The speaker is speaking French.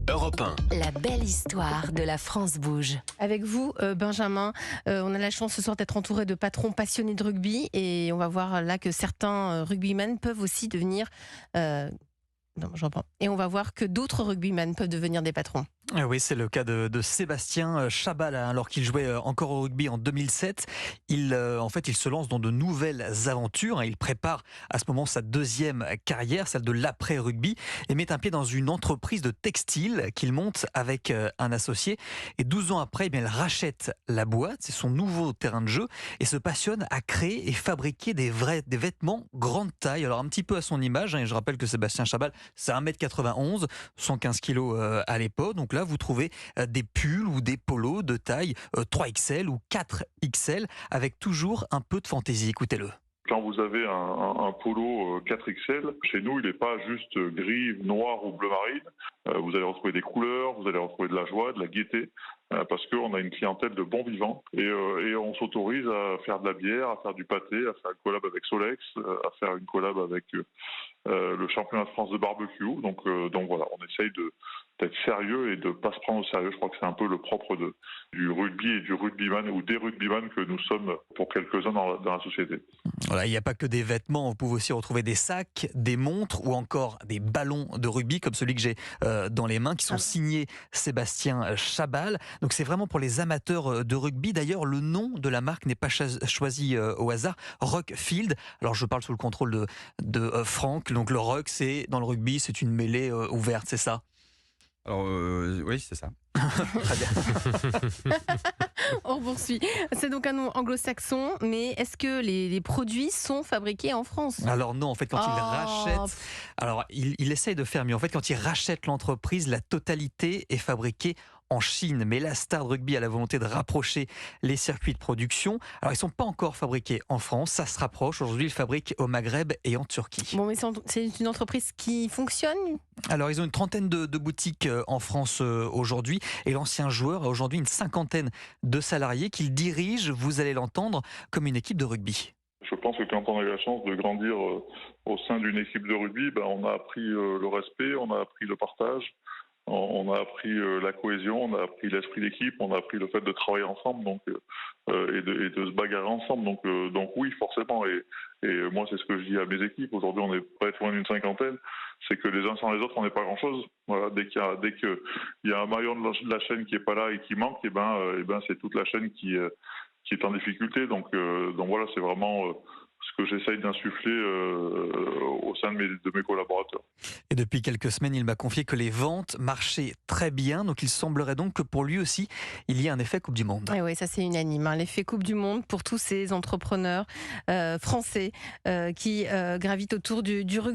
Europe 1. La belle histoire de la France bouge. Avec vous, Benjamin, on a la chance ce soir d'être entouré de patrons passionnés de rugby et on va voir là que certains rugbymen peuvent aussi devenir... non, je reprends. Et on va voir que d'autres rugbymen peuvent devenir des patrons. Oui, c'est le cas de Sébastien Chabal, alors qu'il jouait encore au rugby en 2007. Il se lance dans de nouvelles aventures. Il prépare à ce moment sa deuxième carrière, celle de l'après-rugby, et met un pied dans une entreprise de textile qu'il monte avec un associé. Et 12 ans après, il rachète la boîte, c'est son nouveau terrain de jeu, et se passionne à créer et fabriquer des vêtements grande taille. Alors un petit peu à son image, et je rappelle que Sébastien Chabal, c'est 1m91, 115 kg à l'époque. Donc là, vous trouvez des pulls ou des polos de taille 3XL ou 4XL avec toujours un peu de fantaisie. Écoutez-le. Quand vous avez un polo 4XL, chez nous, il n'est pas juste gris, noir ou bleu marine. Vous allez retrouver des couleurs, vous allez retrouver de la joie, de la gaieté, parce qu'on a une clientèle de bons vivants. Et on s'autorise à faire de la bière, à faire du pâté, à faire une collab avec Solex, à faire une collab avec le championnat de France de barbecue. Donc voilà, on essaye d'être sérieux et de ne pas se prendre au sérieux. Je crois que c'est un peu le propre du rugby et du rugbyman ou des rugbyman que nous sommes pour quelques-uns dans la société. Voilà, il n'y a pas que des vêtements, vous pouvez aussi retrouver des sacs, des montres ou encore des ballons de rugby comme celui que j'ai dans les mains qui sont signés Sébastien Chabal. Donc c'est vraiment pour les amateurs de rugby. D'ailleurs, le nom de la marque n'est pas choisi au hasard, Ruckfield. Alors je parle sous le contrôle de Franck. Donc le ruck, c'est dans le rugby, c'est une mêlée ouverte, c'est ça? Alors oui, c'est ça. Très bien. On poursuit. C'est donc un nom anglo-saxon, mais est-ce que les produits sont fabriqués en France? Alors non, en fait, quand il rachète... Alors, il essaye de faire mieux. En fait, quand il rachète l'entreprise, la totalité est fabriquée en Chine. Mais la star de rugby a la volonté de rapprocher les circuits de production. Alors, ils ne sont pas encore fabriqués en France. Ça se rapproche. Aujourd'hui, ils fabriquent au Maghreb et en Turquie. Bon, mais c'est une entreprise qui fonctionne? Alors, ils ont une trentaine de boutiques en France aujourd'hui. Et l'ancien joueur a aujourd'hui une cinquantaine de salariés qu'il dirige, vous allez l'entendre, comme une équipe de rugby. Je pense que quand on a eu la chance de grandir au sein d'une équipe de rugby, on a appris le respect, on a appris le partage, on a appris la cohésion, on a appris l'esprit d'équipe, on a appris le fait de travailler ensemble et de se bagarrer ensemble. Donc oui, forcément. Et moi, c'est ce que je dis à mes équipes. Aujourd'hui, on n'est pas loin d'une cinquantaine. C'est que les uns sans les autres, on n'est pas grand-chose. Voilà, dès qu'il y a un maillon de la chaîne qui est pas là et qui manque, c'est toute la chaîne qui est en difficulté. Donc voilà, c'est vraiment ce que j'essaye d'insuffler au sein de mes collaborateurs. Et depuis quelques semaines, il m'a confié que les ventes marchaient très bien. Donc il semblerait donc que pour lui aussi, il y ait un effet Coupe du Monde. Oui, ça c'est unanime. L'effet Coupe du Monde pour tous ces entrepreneurs français qui gravitent autour du rugby.